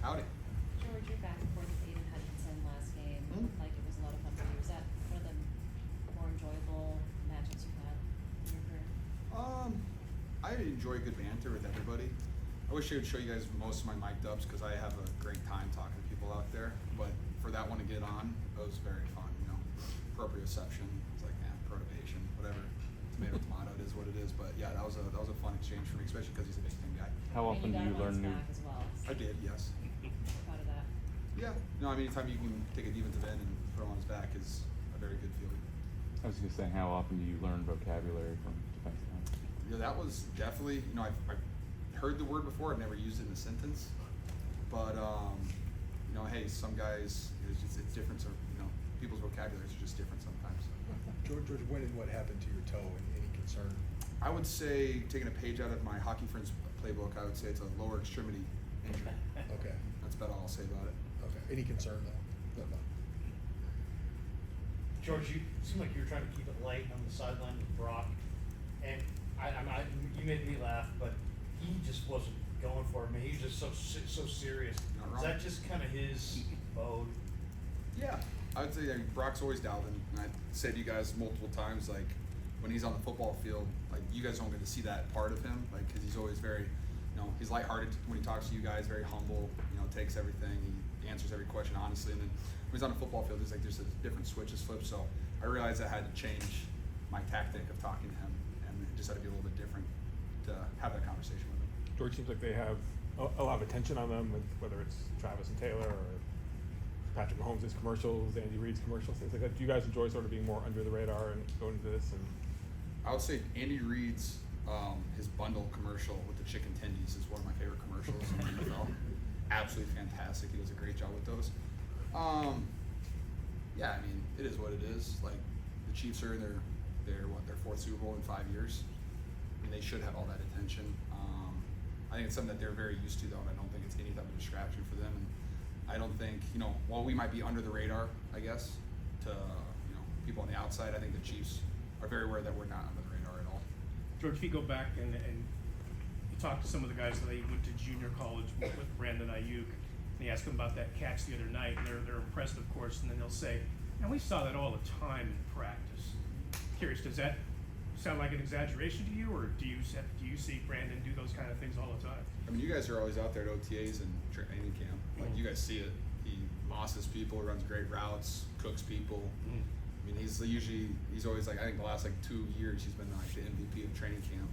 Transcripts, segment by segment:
Howdy. George, you're back and forth with Aiden Hutchinson last game. It looked like it was a lot of fun for you. Was that one of the more enjoyable matchups you've had in your career? I enjoy good banter with everybody. I wish I would show you guys most of my mic dubs because I have a great time talking to people out there. But for that one to get on, it was very fun. You know, proprioception. It's like protobation, whatever. Tomato, tomato. It is what it is. But yeah, that was a fun exchange for me, especially because he's a Big Ten guy. How often do you learn new? Back as well. I did, yes. Proud of that. Yeah. No, I mean, anytime you can take a defensive end and put him on his back is a very good feeling. I was just saying, how often do you learn vocabulary from defensive ends? Yeah, that was definitely, you know, I've heard the word before, I've never used it in a sentence. But, you know, hey, some guys, it's different. So, you know, people's vocabularies are just different sometimes. George, when and what happened to your toe, and any concern? I would say, taking a page out of my Hockey Friends playbook, I would say it's a lower extremity injury. Okay, That's about all I'll say about it. okay. Any concern though? No. George, you seem like you were trying to keep it light on the sideline with Brock, and you made me laugh, but he just wasn't going for it. I mean, he's just so serious. Not Is wrong. that just kind of his mode? Yeah, I would say Brock's always dialed in, and I said to you guys multiple times, like when he's on the football field, like you guys don't get to see that part of him, like because he's always very, you know, he's lighthearted when he talks to you guys, very humble, you know, takes everything, he answers every question honestly, and then when he's on the football field, there's a different switch is flipped. So I realized I had to change my tactic of talking to him, and it just had to be a little bit different to have that conversation with him. George, seems like they have a lot of attention on them, with whether it's Travis and Taylor or Patrick Mahomes' commercials, Andy Reid's commercials, things like that. Do you guys enjoy sort of being more under the radar and going into this? And I would say Andy Reid's his bundle commercial with the chicken tendies is one of my favorite commercials in the NFL. Absolutely fantastic. He does a great job with those. Yeah, I mean, it is what it is. Like the Chiefs are in their fourth Super Bowl in 5 years. I mean, they should have all that attention. I think it's something that they're very used to, though, and I don't think it's any type of distraction for them. And I don't think, you know, while we might be under the radar, I guess, to people on the outside, I think the Chiefs are very aware that we're not under the radar at all. George, if you go back and you talk to some of the guys that went to junior college with Brandon Ayuk, and you ask them about that catch the other night, and they're impressed, of course, and then they'll say, "And we saw that all the time in practice." Curious, does that sound like an exaggeration to you, or do you see Brandon do those kind of things all the time? I mean, you guys are always out there at OTAs and training camp. Like, you guys see it. He bosses people, runs great routes, cooks people. I mean, he's always like, I think the last 2 years he's been like the MVP of training camp.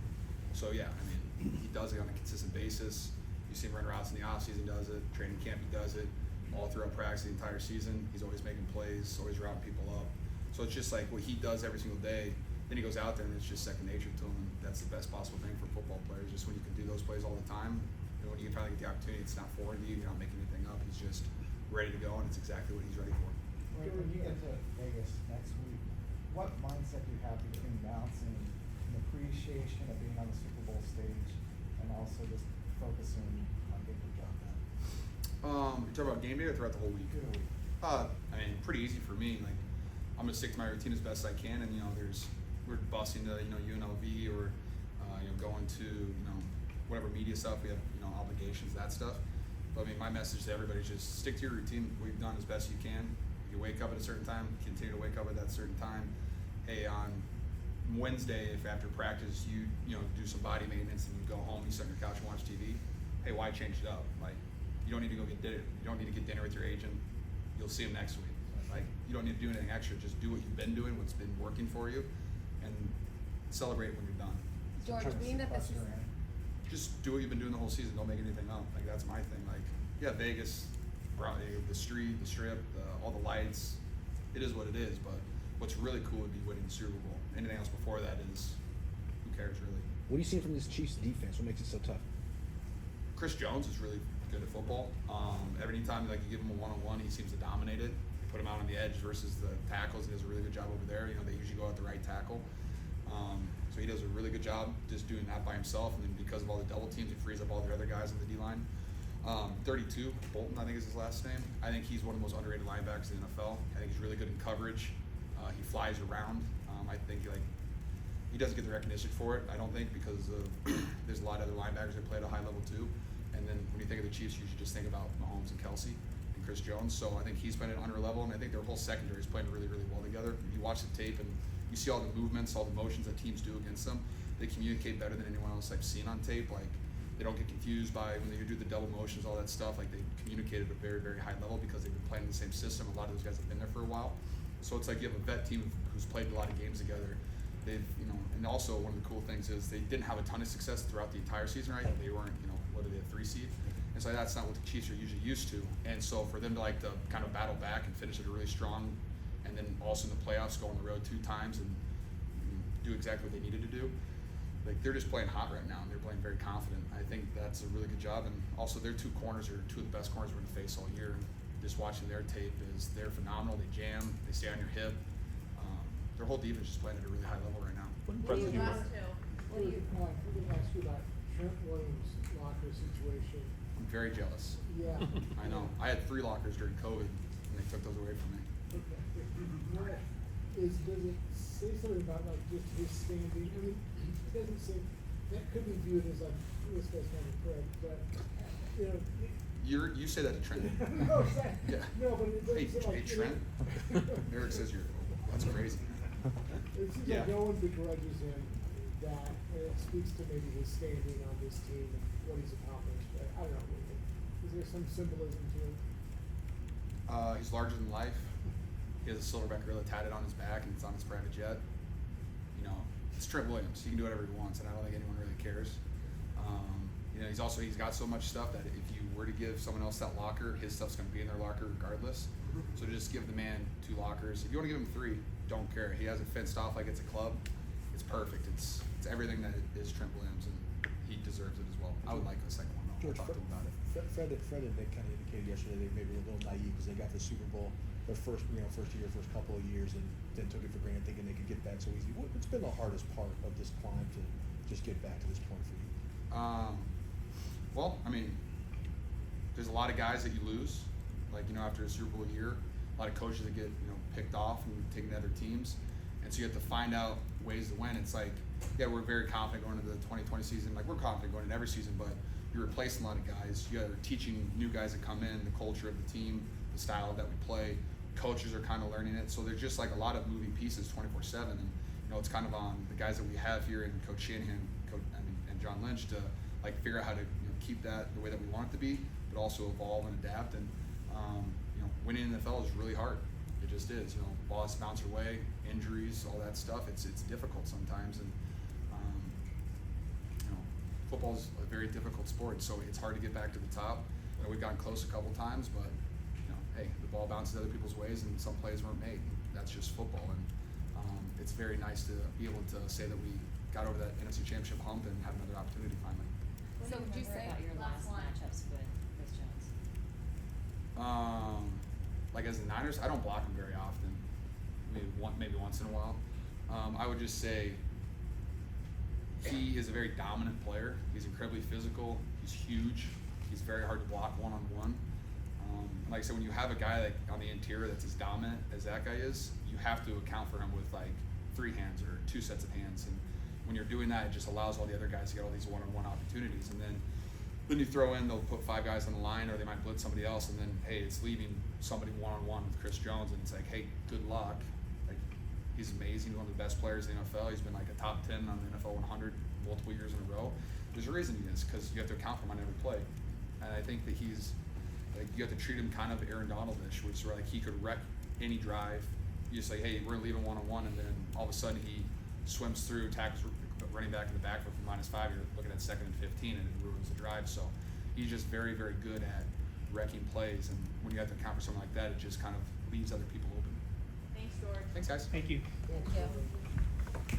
So yeah, I mean, he does it on a consistent basis. You see him run routes in the offseason, does it. Training camp, he does it. All throughout practice the entire season, he's always making plays, always routing people up. So it's just like what he does every single day. Then he goes out there and it's just second nature to him. And that's the best possible thing for football players, just when you can do those plays all the time. And when you finally get the opportunity, it's not foreign to you. You're not making anything up. He's just ready to go, and it's exactly what he's ready for. When you get to Vegas next week, what mindset do you have between balancing an appreciation of being on the Super Bowl stage and also just focusing on getting the job done? You talk about game day or throughout the whole week? Good week. I mean, pretty easy for me. Like, I'm gonna stick to my routine as best I can, and we're busing to UNLV or going to whatever media stuff. We have obligations, that stuff. But I mean, my message to everybody is just stick to your routine. What you've done as best you can. You wake up at a certain time, continue to wake up at that certain time. Hey, on Wednesday, if after practice you do some body maintenance and you go home, you sit on your couch and watch TV. Hey, why change it up? Like, you don't need to go get dinner. You don't need to get dinner with your agent. You'll see him next week. Like, you don't need to do anything extra. Just do what you've been doing, what's been working for you, and celebrate when you're done. George, being that this is Just do what you've been doing the whole season. Don't make anything up. Like, that's my thing. Like, yeah, Vegas, the street, the strip, all the lights. It is what it is. But what's really cool would be winning the Super Bowl. Anything else before that is, who cares really? What are you seeing from this Chiefs defense? What makes it so tough? Chris Jones is really good at football. Every time you give him a one-on-one, he seems to dominate it. You put him out on the edge versus the tackles. He does a really good job over there. They usually go at the right tackle. So he does a really good job just doing that by himself, and then because of all the double teams, he frees up all the other guys on the D-line. 32, Bolton, I think is his last name. I think he's one of the most underrated linebackers in the NFL. I think he's really good in coverage. He flies around. I think he doesn't get the recognition for it, I don't think, because there's a lot of other linebackers that play at a high level too. And then when you think of the Chiefs, you should just think about Mahomes and Kelsey and Chris Jones. So I think he's been at under level, and I think their whole secondary is playing really, really well together. You watch the tape and you see all the movements, all the motions that teams do against them. They communicate better than anyone else I've seen on tape. Like, they don't get confused by when they do the double motions, all that stuff. Like, they communicate at a very, very high level because they've been playing the same system. A lot of those guys have been there for a while. So it's like you have a vet team who's played a lot of games together. They've, and also one of the cool things is they didn't have a ton of success throughout the entire season, right? They weren't, whether they had 3 seed. And so that's not what the Chiefs are usually used to. And so for them to kind of battle back and finish it really strong, and then also in the playoffs go on the road 2 times and do exactly what they needed to do, like, they're just playing hot right now, and they're playing very confident. I think that's a really good job. And also their 2 corners are 2 of the best corners we're gonna face all year. And just watching their tape they're phenomenal. They jam, they stay on your hip. Their whole defense is playing at a really high level right now. What impresses you? Last two. What do you, let me ask you about Trent Williams' locker situation. I'm very jealous. Yeah. I know. I had 3 lockers during COVID, and they took those away from me. Okay. What does it say something about like just his standing? I mean, it doesn't say, that could be viewed as like, this guy's kind of correct, but, You say that to Trent. No, that, Yeah. no, but it Hey, doesn't say like. hey, Trent. Eric says that's crazy. It seems Yeah. like no one begrudges him that, and it speaks to maybe his standing on this team and what he's accomplished. I don't know, is there some symbolism to it? He's larger than life. He has a silverback gorilla tatted on his back, and it's on his private jet. It's Trent Williams. He can do whatever he wants, and I don't think anyone really cares. He's got so much stuff that if you were to give someone else that locker, his stuff's going to be in their locker regardless. So just give the man 2 lockers. If you want to give him 3, don't care. He has it fenced off like it's a club. It's perfect. It's everything that is Trent Williams, and he deserves it as well. I would like a second one though. George, I talked to him about it. Fred and Nick kind of indicated yesterday they maybe were a little naive because they got the Super Bowl their first couple of years, and then took it for granted thinking they could get back so easy. What's been the hardest part of this climb to just get back to this point for you? Well, I mean, there's a lot of guys that you lose, after a Super Bowl year. A lot of coaches that get picked off and taken to other teams, and so you have to find out ways to win. It's like, yeah, we're very confident going into the 2020 season. Like, we're confident going into every season, but you're replacing a lot of guys. You're teaching new guys that come in the culture of the team, the style that we play. Coaches are kind of learning it, so there's just like a lot of moving pieces 24/7, and it's kind of on the guys that we have here in Coach Shanahan, and John Lynch to figure out how to keep that the way that we want it to be, but also evolve and adapt. And winning in the NFL is really hard. It just is. Ball has to bounce your way, injuries, all that stuff. It's difficult sometimes, and football's a very difficult sport, so it's hard to get back to the top. We've gotten close a couple times, but hey, the ball bounces other people's ways, and some plays weren't made. That's just football, and it's very nice to be able to say that we got over that NFC Championship hump and have another opportunity finally. What So do you would you remember say about your last last one? matchups with Chris Jones? As the Niners, I don't block him very often. Maybe once in a while. I would just say he is a very dominant player. He's incredibly physical. He's huge. He's very hard to block one-on-one. Like I said, when you have a guy on the interior that's as dominant as that guy is, you have to account for him with 3 hands or 2 sets of hands. And when you're doing that, it just allows all the other guys to get all these one-on-one opportunities. And then you throw in, they'll put 5 guys on the line, or they might blitz somebody else, and then, hey, it's leaving somebody one-on-one with Chris Jones, and it's like, hey, good luck. He's amazing. He's one of the best players in the NFL. He's been a top 10 on the NFL 100 multiple years in a row. There's a reason he is, because you have to account for him on every play. And I think that he's you have to treat him kind of Aaron Donald-ish, which is where he could wreck any drive. You just say, hey, we're gonna leave him one-on-one, and then all of a sudden he swims through, tackles running back in the backfield from -5. You're looking at 2nd and 15, and it ruins the drive. So he's just very, very good at wrecking plays. And when you have to account for something like that, it just kind of leaves other people open. Thanks, George. Thanks, guys. Thank you. Thank you.